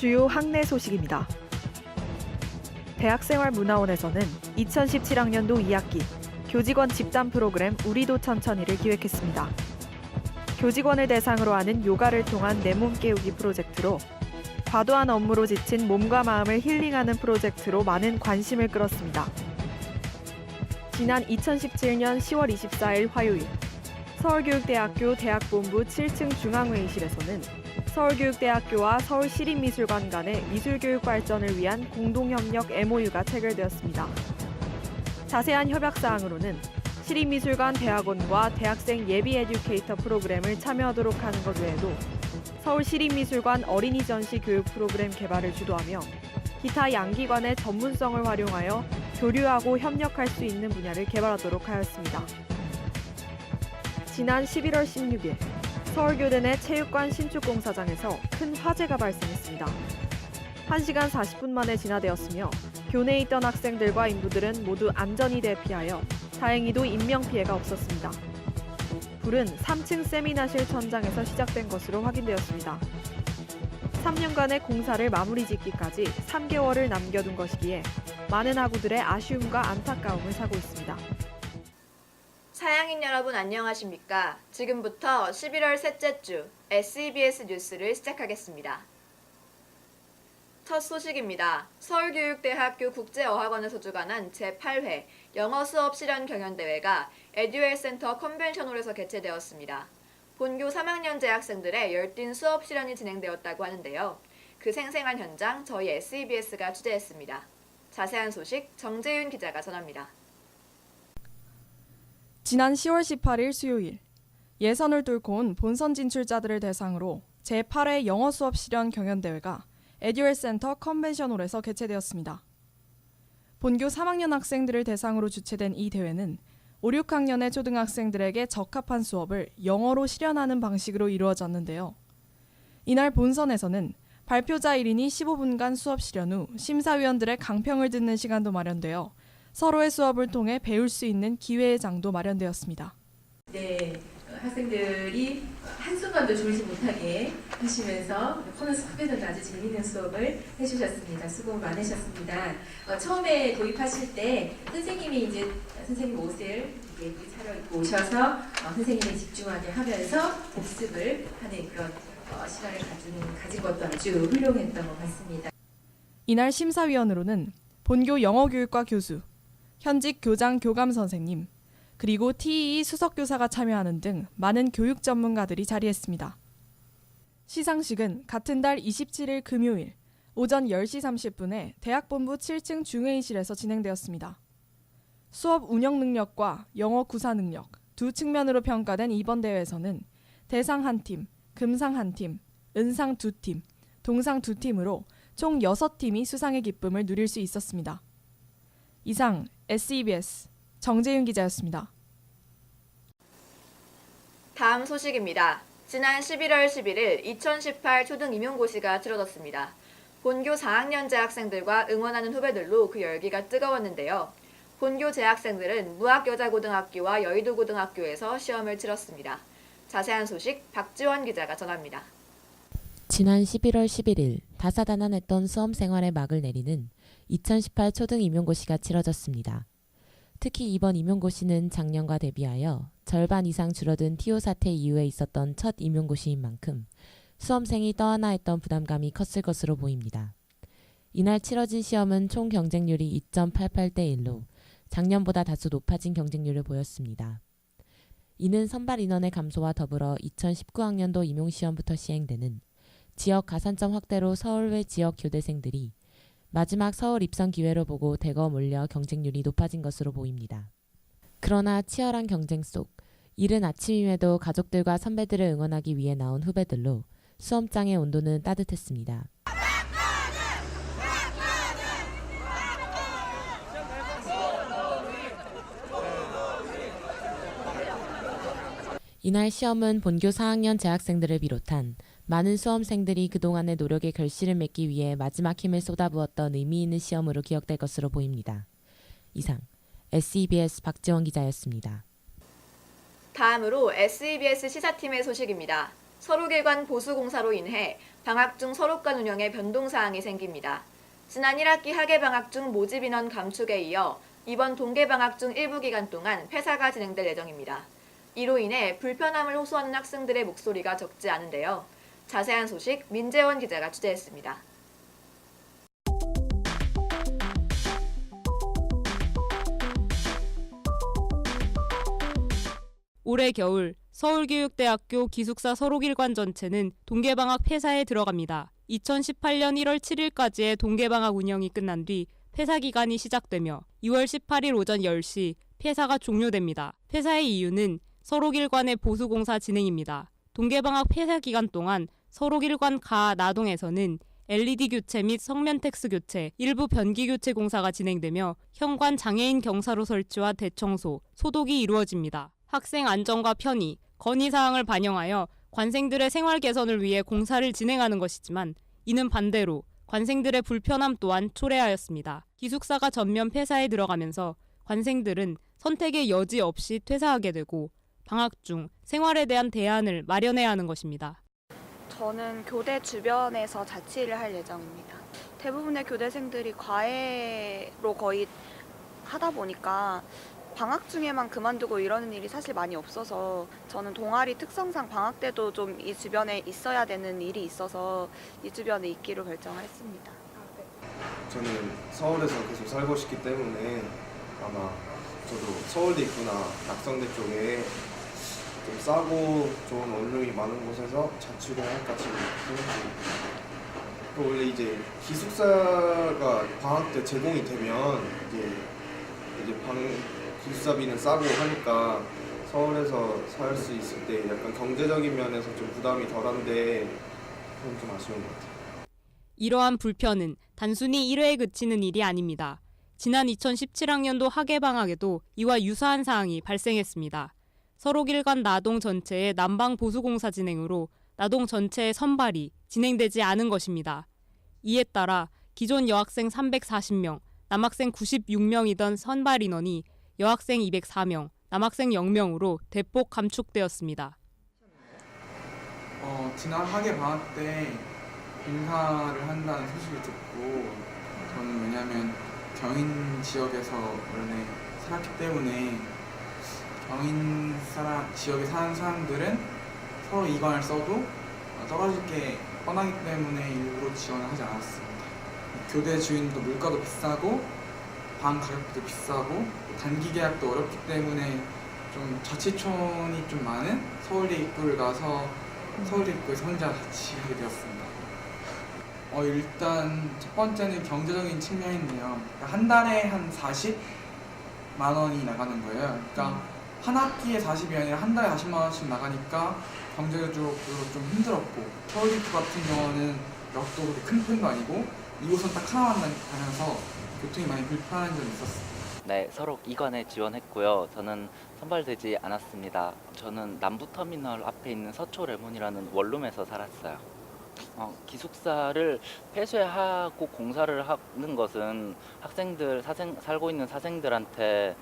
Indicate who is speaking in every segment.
Speaker 1: 주요 학내 소식입니다. 대학생활문화원에서는 2017학년도 2학기 교직원 집단 프로그램 우리도 천천히를 기획했습니다. 교직원을 대상으로 하는 요가를 통한 내 몸 깨우기 프로젝트로 과도한 업무로 지친 몸과 마음을 힐링하는 프로젝트로 많은 관심을 끌었습니다. 지난 2017년 10월 24일 화요일 서울교육대학교 대학본부 7층 중앙회의실에서는 서울교육대학교와 서울시립미술관 간의 미술교육 발전을 위한 공동협력 MOU가 체결되었습니다. 자세한 협약사항으로는 시립미술관 대학원과 대학생 예비 에듀케이터 프로그램을 참여하도록 하는 것 외에도 서울시립미술관 어린이 전시 교육 프로그램 개발을 주도하며 기타 양기관의 전문성을 활용하여 교류하고 협력할 수 있는 분야를 개발하도록 하였습니다. 지난 11월 16일 서울교대 내 체육관 신축 공사장에서 큰 화재가 발생했습니다. 1시간 40분 만에 진화되었으며 교내에 있던 학생들과 인부들은 모두 안전히 대피하여 다행히도 인명피해가 없었습니다. 불은 3층 세미나실 천장에서 시작된 것으로 확인되었습니다. 3년간의 공사를 마무리 짓기까지 3개월을 남겨둔 것이기에 많은 학우들의 아쉬움과 안타까움을 사고 있습니다.
Speaker 2: 사양인 여러분 안녕하십니까? 지금부터 11월 셋째 주 SEBS 뉴스를 시작하겠습니다. 첫 소식입니다. 서울교육대학교 국제어학원에서 주관한 제8회 영어 수업 실현 경연대회가 에듀웰센터 컨벤션홀에서 개최되었습니다. 본교 3학년 재학생들의 열띤 수업 실현이 진행되었다고 하는데요. 그 생생한 현장 저희 SEBS가 취재했습니다. 자세한 소식 정재윤 기자가 전합니다.
Speaker 3: 지난 10월 18일 수요일 예선을 뚫고 온 본선 진출자들을 대상으로 제8회 영어 수업 실현 경연대회가 에듀웰센터 컨벤션홀에서 개최되었습니다. 본교 3학년 학생들을 대상으로 주최된 이 대회는 5, 6학년의 초등학생들에게 적합한 수업을 영어로 실현하는 방식으로 이루어졌는데요. 이날 본선에서는 발표자 1인이 15분간 수업 실현 후 심사위원들의 강평을 듣는 시간도 마련되어 서로의 수업을 통해 배울 수 있는 기회의 장도 마련되었습니다.
Speaker 4: 네, 학생들이 한순간도 졸지 못하게 하시면서 코너스 후배들도 아주 재미있는 수업을 해주셨습니다. 수고 많으셨습니다. 처음에 도입하실 때 선생님이 이제 선생님 옷을 차려 입고 오셔서 선생님에 집중하게 하면서 복습을 하는 그런 시간을 가진 것도 아주 훌륭했던 것 같습니다.
Speaker 3: 이날 심사위원으로는 본교 영어교육과 교수, 현직 교장 교감 선생님, 그리고 TEE 수석교사가 참여하는 등 많은 교육 전문가들이 자리했습니다. 시상식은 같은 달 27일 금요일 오전 10시 30분에 대학본부 7층 중회의실에서 진행되었습니다. 수업 운영 능력과 영어 구사 능력 두 측면으로 평가된 이번 대회에서는 대상 1팀, 금상 1팀, 은상 2팀, 동상 2팀으로 총 6팀이 수상의 기쁨을 누릴 수 있었습니다. 이상 SEBS 정재윤 기자였습니다.
Speaker 2: 다음 소식입니다. 지난 11월 11일 2018 초등임용고시가 치러졌습니다. 본교 4학년 재학생들과 응원하는 후배들로 그 열기가 뜨거웠는데요. 본교 재학생들은 무학여자고등학교와 여의도고등학교에서 시험을 치렀습니다. 자세한 소식 박지원 기자가 전합니다.
Speaker 5: 지난 11월 11일 다사다난했던 수험 생활에 막을 내리는 2018 초등임용고시가 치러졌습니다. 특히 이번 임용고시는 작년과 대비하여 절반 이상 줄어든 TO 사태 이후에 있었던 첫 임용고시인 만큼 수험생이 떠안아 했던 부담감이 컸을 것으로 보입니다. 이날 치러진 시험은 총 경쟁률이 2.88대 1로 작년보다 다소 높아진 경쟁률을 보였습니다. 이는 선발 인원의 감소와 더불어 2019학년도 임용시험부터 시행되는 지역 가산점 확대로 서울 외 지역 교대생들이 마지막 서울 입성 기회로 보고 대거 몰려 경쟁률이 높아진 것으로 보입니다. 그러나 치열한 경쟁 속 이른 아침임에도 가족들과 선배들을 응원하기 위해 나온 후배들로 수험장의 온도는 따뜻했습니다. 이날 시험은 본교 4학년 재학생들을 비롯한 많은 수험생들이 그동안의 노력에 결실을 맺기 위해 마지막 힘을 쏟아부었던 의미 있는 시험으로 기억될 것으로 보입니다. 이상 SEBS 박지원 기자였습니다.
Speaker 2: 다음으로 SEBS 시사팀의 소식입니다. 서록일관 보수공사로 인해 방학 중 서록관 운영에 변동사항이 생깁니다. 지난 1학기 학예방학 중 모집인원 감축에 이어 이번 동계방학 중 일부 기간 동안 폐사가 진행될 예정입니다. 이로 인해 불편함을 호소하는 학생들의 목소리가 적지 않은데요. 자세한 소식 민재원 기자가 취재했습니다.
Speaker 6: 올해 겨울 서울교육대학교 기숙사 서록일관 전체는 동계방학 폐사에 들어갑니다. 2018년 1월 7일까지의 동계방학 운영이 끝난 뒤 폐사 기간이 시작되며 2월 18일 오전 10시 폐사가 종료됩니다. 폐사의 이유는 서록일관의 보수공사 진행입니다. 동계방학 폐사 기간 동안 서록일관 가 나동에서는 LED 교체 및 성면 텍스 교체, 일부 변기 교체 공사가 진행되며 현관 장애인 경사로 설치와 대청소, 소독이 이루어집니다. 학생 안전과 편의, 건의사항을 반영하여 관생들의 생활 개선을 위해 공사를 진행하는 것이지만 이는 반대로 관생들의 불편함 또한 초래하였습니다. 기숙사가 전면 폐사에 들어가면서 관생들은 선택의 여지 없이 퇴사하게 되고 방학 중 생활에 대한 대안을 마련해야 하는 것입니다.
Speaker 7: 저는 교대 주변에서 자취를 할 예정입니다. 대부분의 교대생들이 과외로 거의 하다 보니까 방학 중에만 그만두고 이러는 일이 사실 많이 없어서 저는 동아리 특성상 방학 때도 좀 이 주변에 있어야 되는 일이 있어서 이 주변에 있기로 결정했습니다.
Speaker 8: 저는 서울에서 계속 살고 싶기 때문에 아마 저도 서울대 있구나 낙성대 쪽에 좀 싸고 좋은 원룸이 많은 곳에서 자취를 할까 지금 생각 중입니다. 또 원래 이제 기숙사가 방학 때 제공이 되면 이제 기숙사비는 싸고 하니까 서울에서 살 수 있을 때 약간 경제적인 면에서 좀 부담이 덜한데 그건 좀 아쉬운 것 같아요.
Speaker 6: 이러한 불편은 단순히 1회에 그치는 일이 아닙니다. 지난 2017학년도 학예방학에도 이와 유사한 사항이 발생했습니다. 서록일관 나동 전체의 난방 보수공사 진행으로 나동 전체의 선발이 진행되지 않은 것입니다. 이에 따라 기존 여학생 340명, 남학생 96명이던 선발 인원이 여학생 204명, 남학생 0명으로 대폭 감축되었습니다.
Speaker 9: 지난 학예 방학 때 공사를 한다는 소식을 듣고 저는 왜냐하면 경인 지역에서 원래 살았기 때문에 경인 지역에 사는 사람들은 서로 이관을 써도 떨어질 게 뻔하기 때문에 일부러 지원을 하지 않았습니다. 교대 주인도 물가도 비싸고 방 가격도 비싸고 단기 계약도 어렵기 때문에 좀 자치촌이 좀 많은 서울대 입구를 가서 서울대 입구에서 혼자 자취하게 되었습니다. 일단 첫 번째는 경제적인 측면인데요. 그러니까 한 달에 한 40만 원이 나가는 거예요. 그러니까 한 학기에 40이 아니라 한 달에 40만 원씩 나가니까 경제적으로 좀 힘들었고 서울대 입구 같은 경우는 역도 그렇게 큰 편도 아니고 2호선 딱 하나만 다녀서 교통이 많이 불편한 점이 있었습니다.
Speaker 10: 네, 서록 이관에 지원했고요. 저는 선발되지 않았습니다. 저는 남부터미널 앞에 있는 서초레몬이라는 원룸에서 살았어요. 기숙사를 폐쇄하고 공사를 하는 것은 살고 있는 사생들한테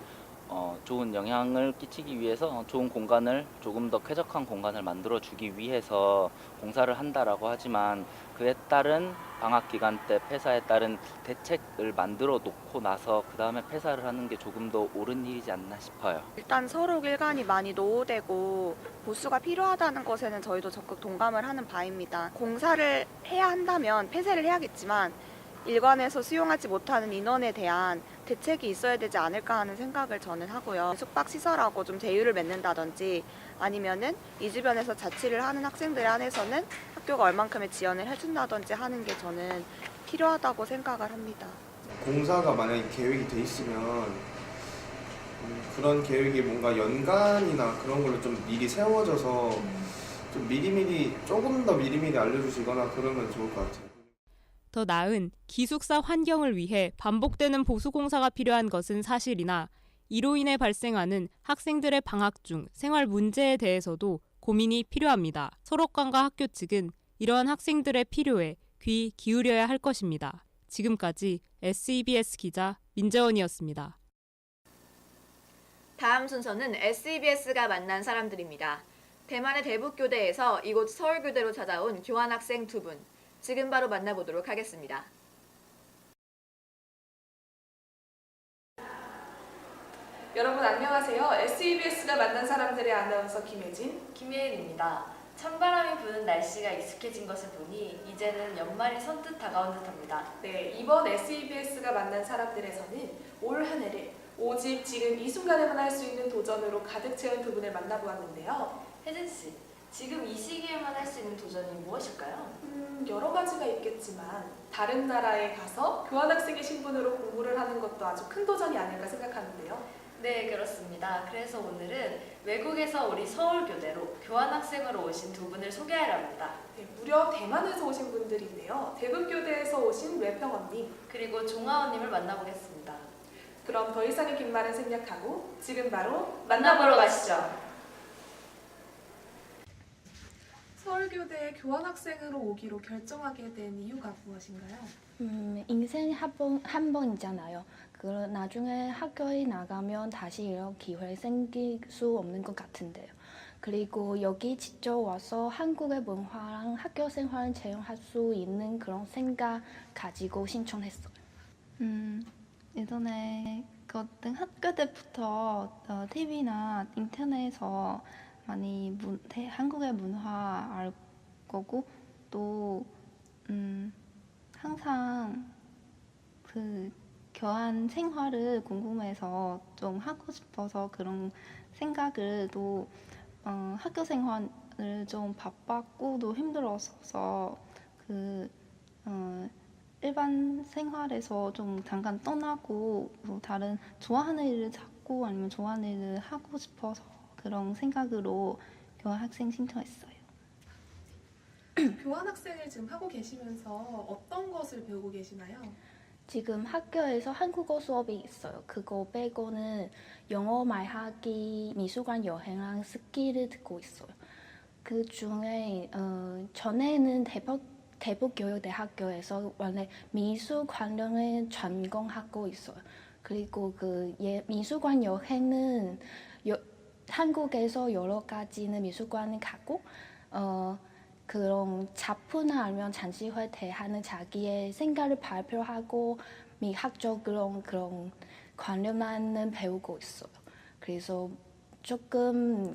Speaker 10: 좋은 영향을 끼치기 위해서 좋은 공간을 조금 더 쾌적한 공간을 만들어주기 위해서 공사를 한다라고 하지만 그에 따른 방학 기간 때 폐사에 따른 대책을 만들어 놓고 나서 그 다음에 폐사를 하는 게 조금 더 옳은 일이지 않나 싶어요.
Speaker 7: 일단 서록일관이 많이 노후되고 보수가 필요하다는 것에는 저희도 적극 동감을 하는 바입니다. 공사를 해야 한다면 폐쇄를 해야겠지만 일관에서 수용하지 못하는 인원에 대한 대책이 있어야 되지 않을까 하는 생각을 저는 하고요. 숙박시설하고 좀 제휴를 맺는다든지 아니면은 이 주변에서 자취를 하는 학생들에 한해서는 학교가 얼만큼의 지원을 해준다든지 하는 게 저는 필요하다고 생각을 합니다.
Speaker 8: 공사가 만약에 계획이 돼 있으면 그런 계획이 뭔가 연간이나 그런 걸로 좀 미리 세워져서 좀 조금 더 미리미리 알려주시거나 그러면 좋을 것 같아요.
Speaker 6: 더 나은 기숙사 환경을 위해 반복되는 보수공사가 필요한 것은 사실이나 이로 인해 발생하는 학생들의 방학 중 생활 문제에 대해서도 고민이 필요합니다. 서록관과 학교 측은 이러한 학생들의 필요에 귀 기울여야 할 것입니다. 지금까지 SEBS 기자 민재원이었습니다.
Speaker 2: 다음 순서는 SEBS가 만난 사람들입니다. 대만의 대북교대에서 이곳 서울교대로 찾아온 교환학생 두 분. 지금 바로 만나보도록 하겠습니다.
Speaker 11: 여러분 안녕하세요. SEBS가 만난 사람들의 아나운서 김혜진,
Speaker 12: 김혜은입니다. 찬바람이 부는 날씨가 익숙해진 것을 보니 이제는 연말이 선뜻 다가온 듯합니다.
Speaker 11: 네, 이번 SEBS가 만난 사람들에서는 올 한 해를 오직 지금 이 순간에만 할 수 있는 도전으로 가득 채운 두 분을 만나보았는데요.
Speaker 12: 혜진 씨, 지금 이 시기에만 할 수 있는 도전이 무엇일까요?
Speaker 11: 여러 가지가 있겠지만 다른 나라에 가서 교환학생의 신분으로 공부를 하는 것도 아주 큰 도전이 아닐까 생각하는데요.
Speaker 12: 네, 그렇습니다. 그래서 오늘은 외국에서 우리 서울교대로 교환학생으로 오신 두 분을 소개하려 합니다.
Speaker 11: 네, 무려 대만에서 오신 분들인데요. 대북교대에서 오신 뇌평원님,
Speaker 12: 그리고 종하원님을 만나보겠습니다.
Speaker 11: 그럼 더 이상의 긴 말은 생략하고 지금 바로
Speaker 12: 만나보러 가시죠.
Speaker 11: 서울교대에 교환학생으로 오기로 결정하게 된 이유가 무엇인가요?
Speaker 13: 인생 한 번이잖아요. 나중에 학교에 나가면 다시 이런 기회 생길 수 없는 것 같은데요. 그리고 여기 직접 와서 한국의 문화랑 학교 생활을 체험할 수 있는 그런 생각 가지고 신청했어요. 예전에 학교 때부터 TV나 인터넷에서 많이 한국의 문화 알 거고 또 항상 그 교환 생활을 궁금해서 좀 하고 싶어서 그런 생각을 또 학교 생활을 좀 바빴고 또 힘들었어서 일반 생활에서 좀 잠깐 떠나고 뭐 다른 좋아하는 일을 찾고 아니면 좋아하는 일을 하고 싶어서 그런 생각으로 교환학생 신청했어요.
Speaker 11: 교환학생을 지금 하고 계시면서 어떤 것을 배우고 계시나요?
Speaker 13: 지금 학교에서 한국어 수업이 있어요. 그거 빼고는 영어 말하기, 미술관 여행랑 스키를 듣고 있어요. 그 중에 전에는 대북교육대학교에서 원래 미술 관련을 전공하고 있어요. 그리고 미술관 여행은 한국에서 여러 가지는 미술관을 가고 그런 작품이나 아니면 전시회 대하는 자기의 생각을 발표하고 미학적 그런 관련만은 배우고 있어요. 그래서 조금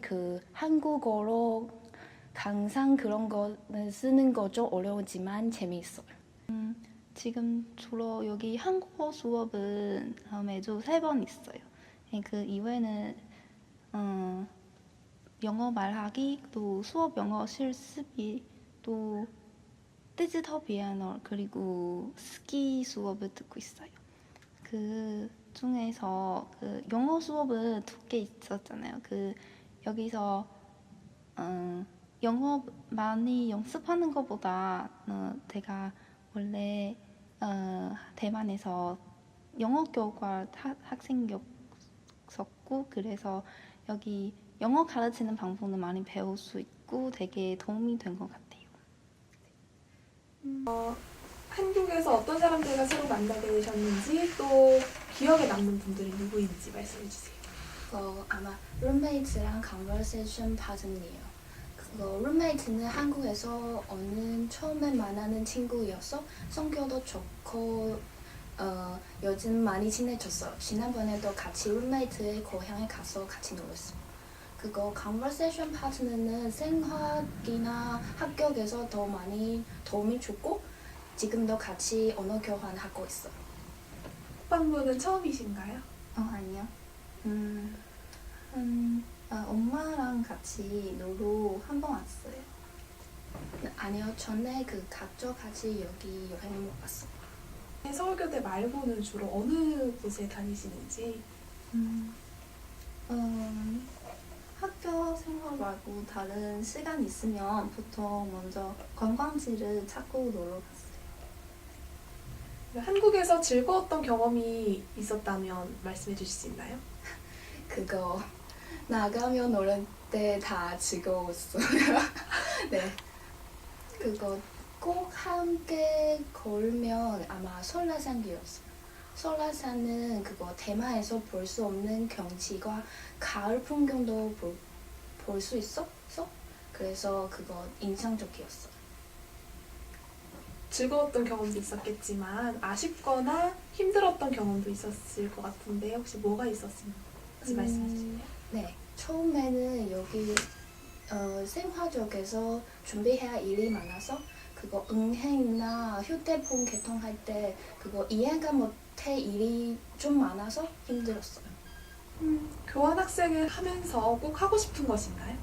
Speaker 13: 한국어로 항상 그런 거는 쓰는 거 좀 어려우지만 재미있어요. 지금 주로 여기 한국어 수업은 매주 3번 있어요. 그 이외에는 영어 말하기, 또 수업 영어 실습이, 또 디지털 피아노 그리고 스키 수업을 듣고 있어요. 그 중에서 영어 수업은 2개 있었잖아요. 여기서 영어 많이 연습하는 것보다 제가 원래 대만에서 영어 교과 학생이었었고 그래서 여기 영어 가르치는 방법을 많이 배울 수 있고 되게 도움이 된 것 같아요.
Speaker 11: 한국에서 어떤 사람들과 새로 만나게 되셨는지 또 기억에 남는 분들이 누구인지 말씀해 주세요.
Speaker 13: 아마 룸메이트랑 컨버세이션 파트너예요. 룸메이트는 한국에서 처음에 만나는 친구여서 성격도 좋고 요즘 많이 친해졌어요. 지난번에도 같이 룸메이트의 고향에 가서 같이 놀았어요. 컨버세이션 파트너는 생활이나 학교에서 더 많이 도움이 주고 지금도 같이 언어 교환하고 있어요.
Speaker 11: 오빠분은 처음이신가요?
Speaker 13: 아니요. 엄마랑 같이 놀러 한 번 왔어요. 아니요, 전에 가족 같이 여기 여행 못 갔어요.
Speaker 11: 서울교대 말고는 주로 어느 곳에 다니시는지?
Speaker 13: 학교 생활 말고 다른 시간 있으면 보통 먼저 관광지를 찾고 놀러 갔어요.
Speaker 11: 한국에서 즐거웠던 경험이 있었다면 말씀해 주실 수 있나요?
Speaker 13: 나가면 노래 때 다 즐거웠어요. 네. 꼭 함께 걸으면 아마 설라산이었어요. 설라산은 대만에서 볼 수 없는 경치가 가을 풍경도 볼 수 있었어. 그래서 그거 인상적이었어요.
Speaker 11: 즐거웠던 경험도 있었겠지만 아쉽거나 힘들었던 경험도 있었을 것 같은데 혹시 뭐가 있었는지 말씀해 주세요.
Speaker 13: 네, 처음에는 여기 생화적에서 준비해야 할 일이 많아서 그거 은행이나 휴대폰 개통할 때 그거 이해가 못할 일이 좀 많아서 힘들었어요.
Speaker 11: 교환학생을 하면서 꼭 하고 싶은 것인가요?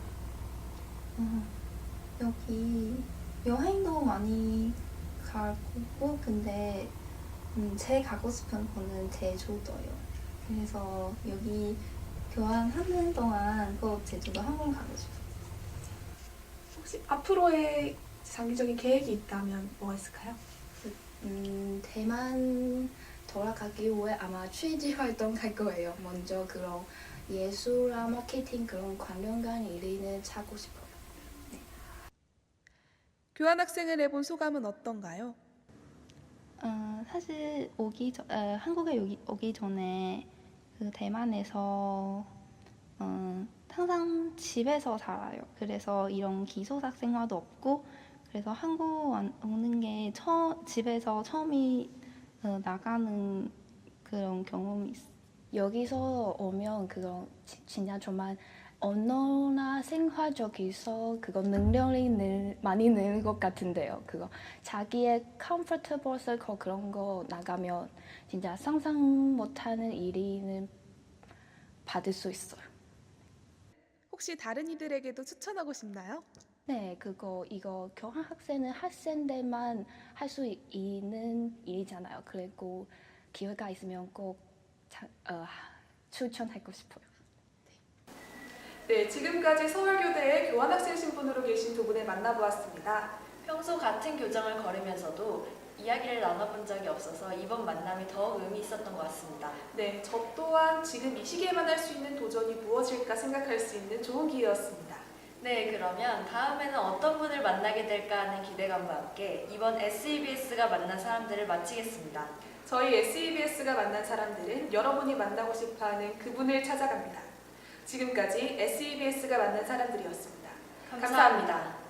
Speaker 13: 여기 여행도 많이 갈 거고 근데 제일 가고 싶은 거는 제주도요. 그래서 여기 교환하는 동안 꼭 제주도 한번 가고 싶어요.
Speaker 11: 혹시 앞으로의 장기적인 계획이 있다면 뭐가 있을까요?
Speaker 13: 대만 돌아가기 위해 아마 취재 활동 할 거예요. 먼저 그런 예술과 마케팅 그런 관련된 일을 찾고 싶어요.
Speaker 11: 교환학생을 해본 소감은 어떤가요?
Speaker 13: 사실 한국에 오기 전에 그 대만에서 항상 집에서 살아요. 그래서 이런 기숙사 생활도 없고 그래서 한국 오는 게 집에서 처음이 나가는 그런 경험이 있어요. 여기서 오면 그런 진짜 정말 언어나 생활적에서 그거 능력이 많이 느는 것 같은데요. 그거 자기의 comfortable circle 그런 거 나가면 진짜 상상 못하는 일을 받을 수 있어요.
Speaker 11: 혹시 다른 이들에게도 추천하고 싶나요?
Speaker 13: 네, 이거 교환학생은 학생들만 할 수 있는 일이잖아요. 그리고 기회가 있으면 꼭 추천하고 싶어요.
Speaker 11: 네, 지금까지 서울교대의 교환학생 신분으로 계신 두 분을 만나보았습니다.
Speaker 12: 평소 같은 교장을 걸으면서도 이야기를 나눠본 적이 없어서 이번 만남이 더욱 의미 있었던 것 같습니다.
Speaker 11: 네, 저 또한 지금 이 시기에만 할 수 있는 도전이 무엇일까 생각할 수 있는 좋은 기회였습니다.
Speaker 12: 네, 그러면 다음에는 어떤 분을 만나게 될까 하는 기대감과 함께 이번 SEBS가 만난 사람들을 마치겠습니다.
Speaker 11: 저희 SEBS가 만난 사람들은 여러분이 만나고 싶어하는 그분을 찾아갑니다. 지금까지 SEBS가 만난 사람들이었습니다. 감사합니다.